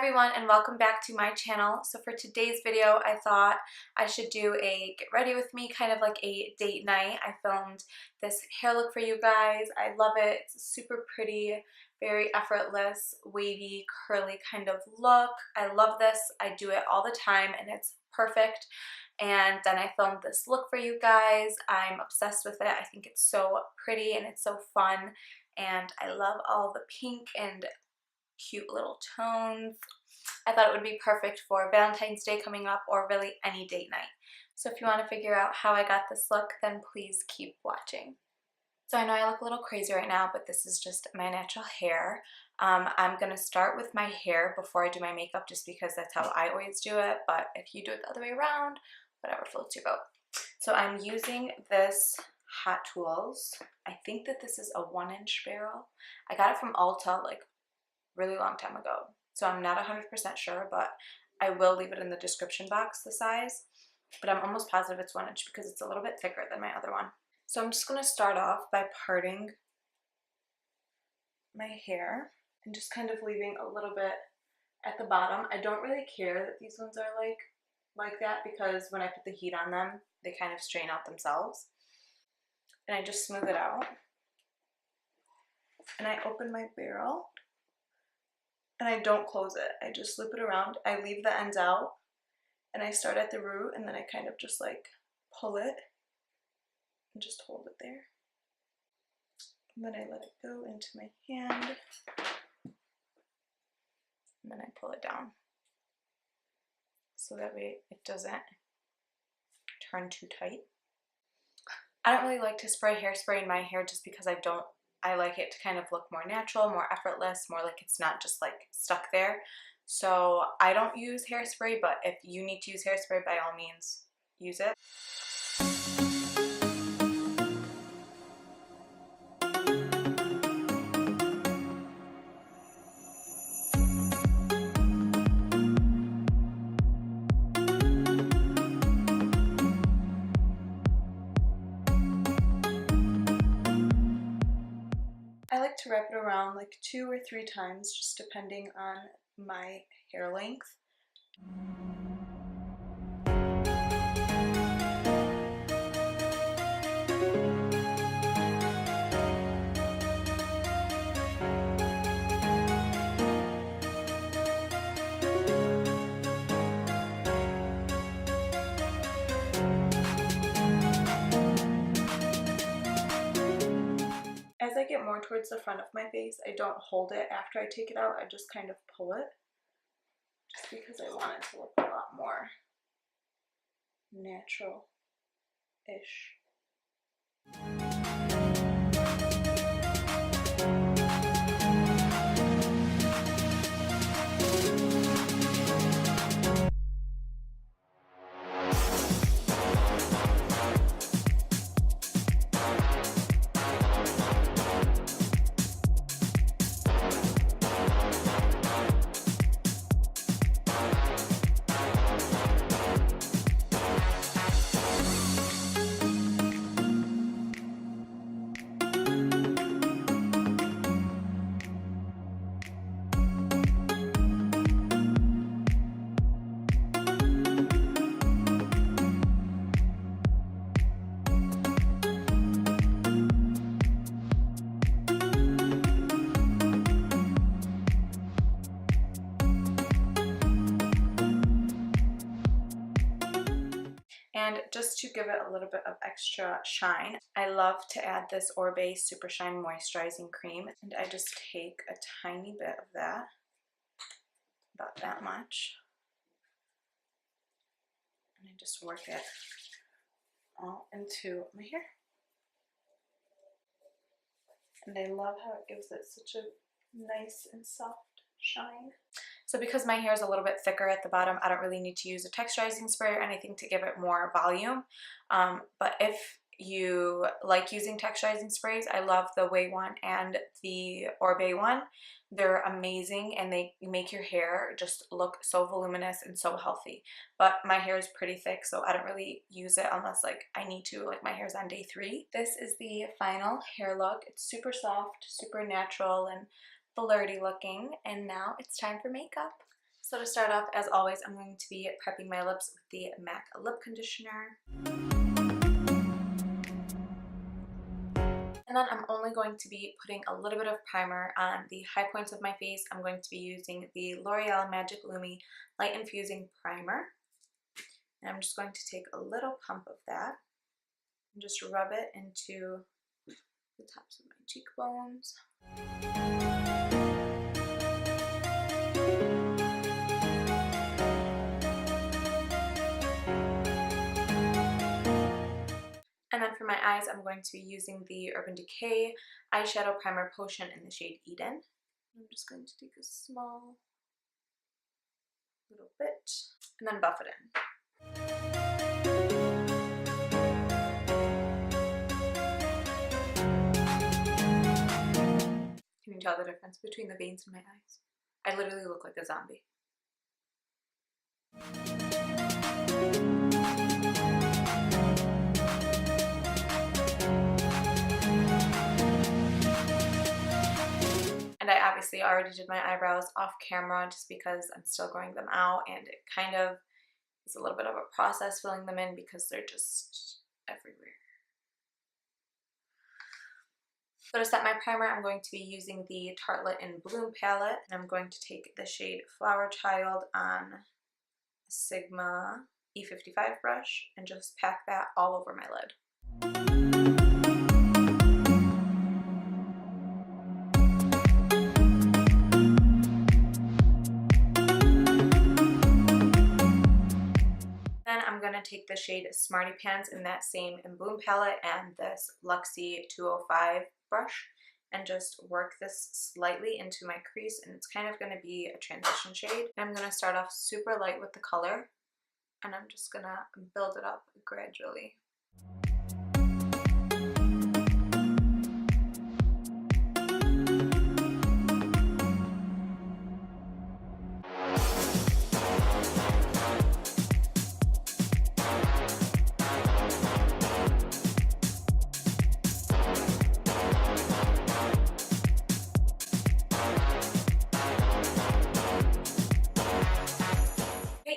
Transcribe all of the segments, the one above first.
everyone, and welcome back to my channel. So for today's video, I thought I should do a get ready with me, kind of like a date night. I filmed this hair look for you guys. I love it. It's a super pretty, very effortless, wavy, curly kind of look. I love this. I do it all the time and it's perfect. And then I filmed this look for you guys. I'm obsessed with it. I think it's so pretty and it's so fun. And I love all the pink and cute little tones. I thought it would be perfect for Valentine's Day coming up or really any date night. So if you want to figure out how I got this look, then please keep watching. So I know I look a little crazy right now, but this is just my natural hair. I'm going to start with my hair before I do my makeup just because that's how I always do it, but if you do it the other way around, whatever floats your boat. So I'm using this Hot Tools. I think that this is a 1-inch barrel. I got it from Ulta like really long time ago, so I'm not 100% sure, but I will leave it in the description box, the size, but I'm almost positive it's 1 inch because it's a little bit thicker than my other one. So I'm just going to start off by parting my hair and just kind of leaving a little bit at the bottom. I don't really care that these ones are like that because when I put the heat on them, they kind of straighten out themselves. And I just smooth it out. And I open my barrel. And I don't close it. I just loop it around. I leave the ends out. And I start at the root and then I kind of just like pull it. And just hold it there. And then I let it go into my hand. And then I pull it down. So that way it doesn't turn too tight. I don't really like to spray hairspray in my hair just because I like it to kind of look more natural, more effortless, more like it's not just like stuck there. So I don't use hairspray, but if you need to use hairspray, by all means, use it. I like to wrap it around like 2 or 3 times, just depending on my hair length. As I get more towards the front of my face, I don't hold it after I take it out, I just kind of pull it, just because I want it to look a lot more natural-ish. And just to give it a little bit of extra shine, I love to add this Orbe Super Shine Moisturizing Cream. And I just take a tiny bit of that, about that much, and I just work it all into my hair. And I love how it gives it such a nice and soft shine. So because my hair is a little bit thicker at the bottom, I don't really need to use a texturizing spray or anything to give it more volume. But if you like using texturizing sprays, I love the Way one and the Orbe one. They're amazing and they make your hair just look so voluminous and so healthy. But my hair is pretty thick, so I don't really use it unless like I need to, like my hair's on day 3. This is the final hair look. It's super soft, super natural, and flirty looking, and now it's time for makeup. So to start off, as always, I'm going to be prepping my lips with the MAC lip conditioner. And then I'm only going to be putting a little bit of primer on the high points of my face. I'm going to be using the L'Oreal Magic Lumi Light Infusing Primer. And I'm just going to take a little pump of that and just rub it into the tops of my cheekbones. And then for my eyes, I'm going to be using the Urban Decay Eyeshadow Primer Potion in the shade Eden. I'm just going to take a small little bit and then buff it in. Can you tell the difference between the veins in my eyes? I literally look like a zombie. And I obviously already did my eyebrows off camera just because I'm still growing them out, and it kind of is a little bit of a process filling them in because they're just everywhere. So to set my primer, I'm going to be using the Tartelette in Bloom palette, and I'm going to take the shade Flower Child on a Sigma E55 brush and just pack that all over my lid. Then I'm going to take the shade Smarty Pants in that same In Bloom palette and this Luxie 205 brush and just work this slightly into my crease, and it's kind of going to be a transition shade. And I'm going to start off super light with the color, and I'm just going to build it up gradually.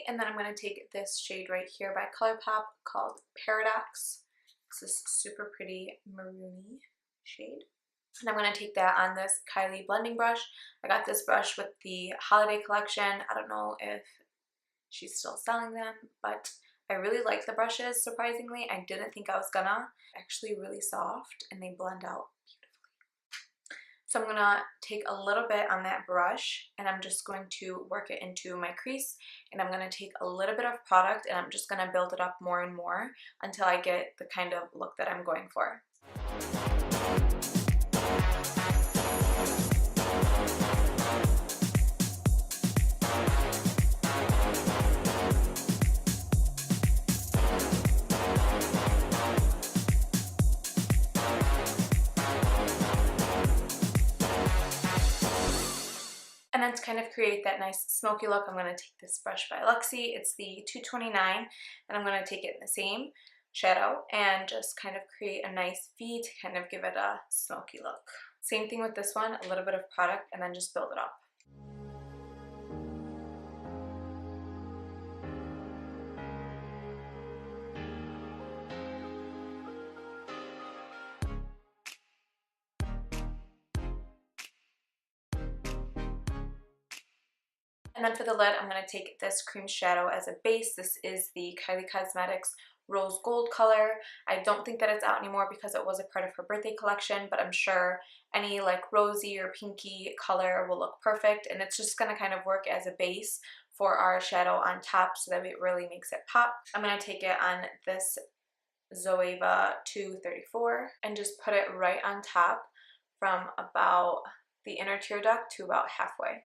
And then I'm going to take this shade right here by ColourPop called Paradox. It's this super pretty maroony shade. And I'm going to take that on this Kylie blending brush. I got this brush with the holiday collection. I don't know if she's still selling them, but I really like the brushes, surprisingly. I didn't think I was gonna. Actually really soft, and they blend out beautifully. So I'm going to take a little bit on that brush, and I'm just going to work it into my crease, and I'm going to take a little bit of product, and I'm just going to build it up more and more until I get the kind of look that I'm going for. And then to kind of create that nice smoky look, I'm going to take this brush by Luxie. It's the 229, and I'm going to take it in the same shadow and just kind of create a nice V to kind of give it a smoky look. Same thing with this one, a little bit of product, and then just build it up. And then for the lid, I'm going to take this cream shadow as a base. This is the Kylie Cosmetics Rose Gold color. I don't think that it's out anymore because it was a part of her birthday collection, but I'm sure any like rosy or pinky color will look perfect, and it's just going to kind of work as a base for our shadow on top so that it really makes it pop. I'm going to take it on this Zoeva 234 and just put it right on top from about the inner tear duct to about halfway.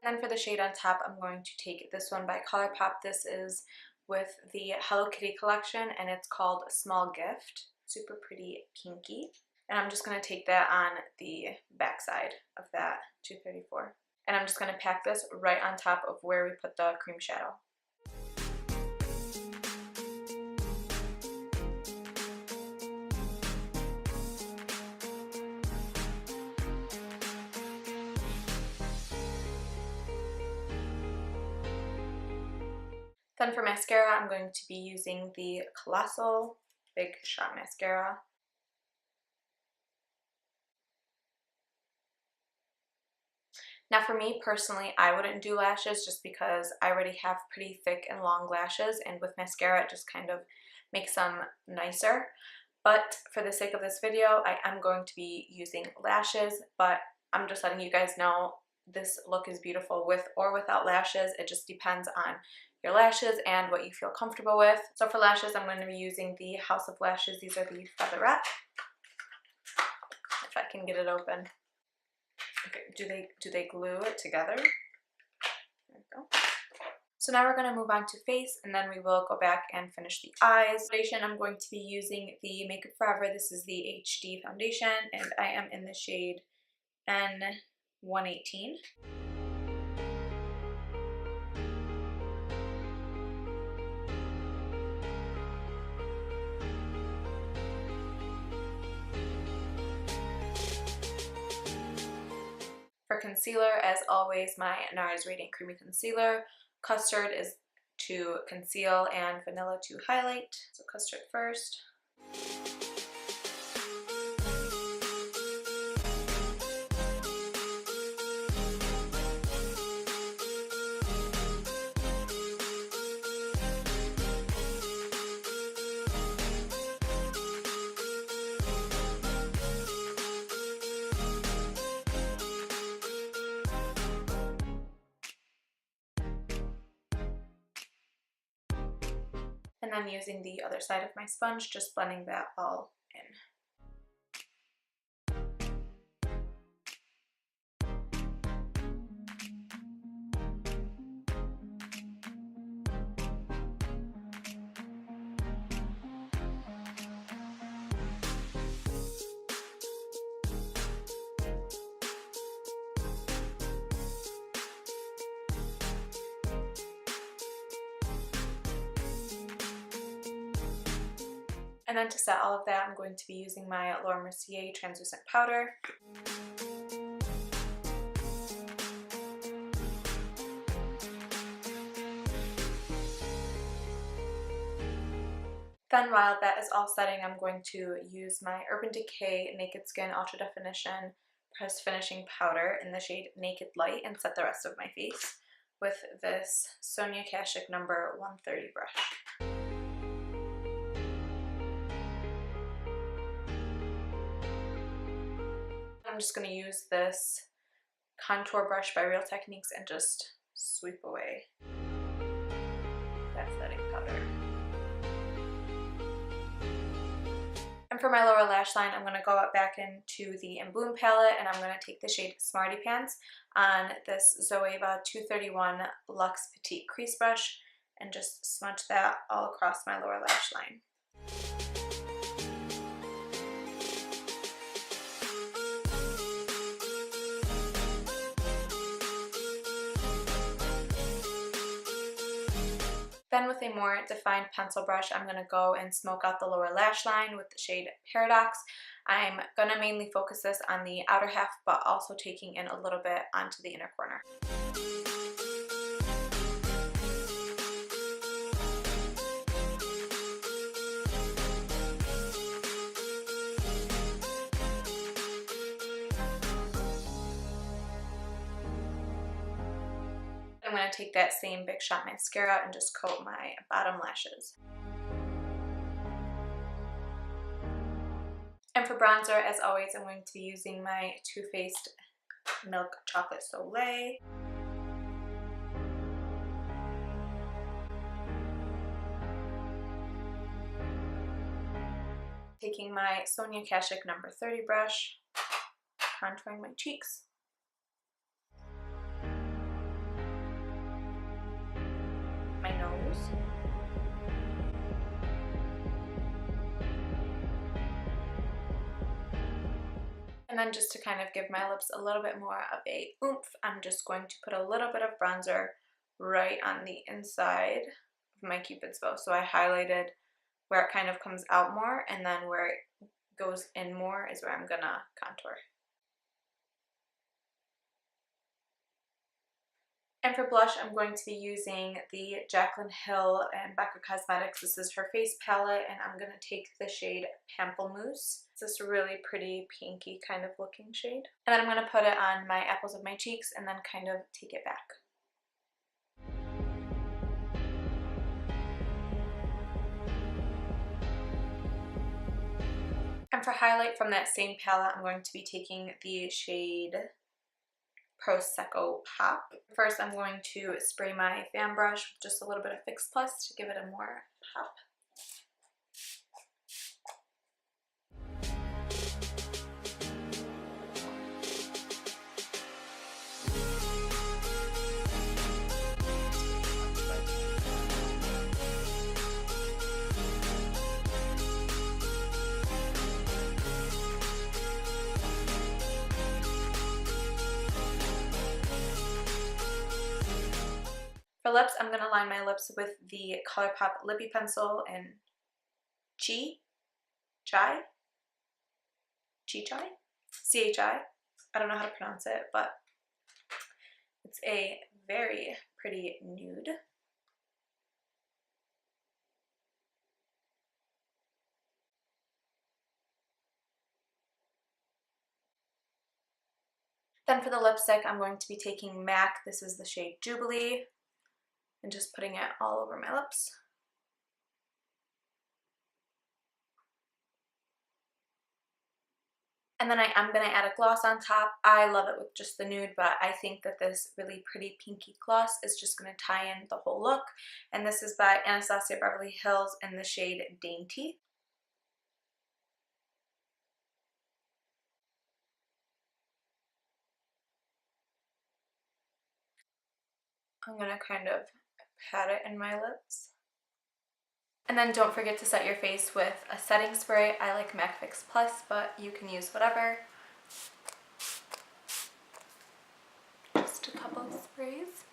And for the shade on top, I'm going to take this one by ColourPop. This is with the Hello Kitty collection, and it's called Small Gift. super pretty pinky. And I'm just going to take that on the back side of that 234. And I'm just going to pack this right on top of where we put the cream shadow. Then for mascara, I'm going to be using the Colossal Big Shot Mascara. Now for me personally, I wouldn't do lashes just because I already have pretty thick and long lashes, and with mascara it just kind of makes them nicer. But for the sake of this video, I am going to be using lashes, but I'm just letting you guys know this look is beautiful with or without lashes. It just depends on your lashes and what you feel comfortable with. So for lashes, I'm going to be using the House of Lashes. These are the Featherette. If I can get it open. Okay, do they glue it together? There we go. So now we're going to move on to face, and then we will go back and finish the eyes. Foundation, I'm going to be using the Makeup Forever. This is the HD foundation, and I am in the shade N118. For concealer, as always, my NARS Radiant Creamy Concealer. Custard is to conceal and vanilla to highlight. So custard first. And then using the other side of my sponge, just blending that all in. And then to set all of that, I'm going to be using my Laura Mercier translucent powder. Then while that is all setting, I'm going to use my Urban Decay Naked Skin Ultra Definition Pressed Finishing Powder in the shade Naked Light and set the rest of my face with this Sonia Kashuk number 130 brush. I'm just going to use this contour brush by Real Techniques and just sweep away that setting powder. And for my lower lash line, I'm going to go back into the In Bloom palette, and I'm going to take the shade Smarty Pants on this Zoeva 231 Luxe Petite Crease Brush and just smudge that all across my lower lash line. Then with a more defined pencil brush, I'm going to go and smoke out the lower lash line with the shade Paradox. I'm going to mainly focus this on the outer half, but also taking in a little bit onto the inner corner. I'm going to take that same Big Shot mascara and just coat my bottom lashes. And for bronzer, as always, I'm going to be using my Too Faced Milk Chocolate Soleil. Taking my Sonia Kashuk number 30 brush, contouring my cheeks. My nose. And then just to kind of give my lips a little bit more of a oomph, I'm just going to put a little bit of bronzer right on the inside of my Cupid's bow. So I highlighted where it kind of comes out more, and then where it goes in more is where I'm gonna contour. And for blush, I'm going to be using the Jaclyn Hill and Becca Cosmetics. This is her face palette, and I'm going to take the shade Pamplemousse. It's this really pretty pinky kind of looking shade. And then I'm going to put it on my apples of my cheeks and then kind of take it back. And for highlight from that same palette, I'm going to be taking the shade Prosecco Pop. First, I'm going to spray my fan brush with just a little bit of Fix Plus to give it a more pop. For lips, I'm going to line my lips with the ColourPop Lippy Pencil in Chai? C-H-I? I don't know how to pronounce it, but it's a very pretty nude. Then for the lipstick, I'm going to be taking MAC. This is the shade Jubilee, and just putting it all over my lips. And then I am going to add a gloss on top. I love it with just the nude, but I think that this really pretty pinky gloss is just going to tie in the whole look. And this is by Anastasia Beverly Hills in the shade Dainty. I'm going to kind of pat it in my lips. And then don't forget to set your face with a setting spray. I like MAC Fix Plus, but you can use whatever. Just a couple of sprays.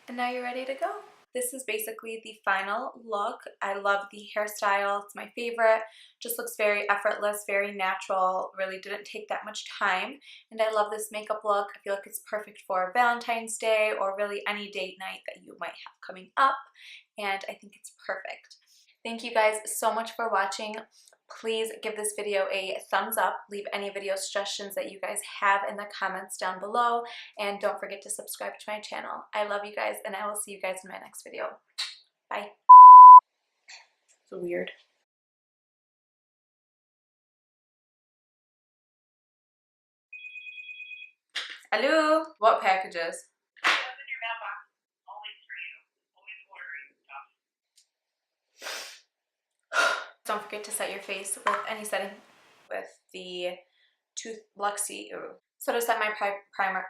And now you're ready to go. This is basically the final look. I love the hairstyle. It's my favorite. Just looks very effortless, very natural. Really didn't take that much time. And I love this makeup look. I feel like it's perfect for Valentine's Day or really any date night that you might have coming up. And I think it's perfect. Thank you guys so much for watching. Please give this video a thumbs up. Leave any video suggestions that you guys have in the comments down below. And don't forget to subscribe to my channel. I love you guys, and I will see you guys in my next video. Bye. So weird. Hello? What packages? Don't forget to set your face with any setting with the Tooth Luxie. So to set my primer,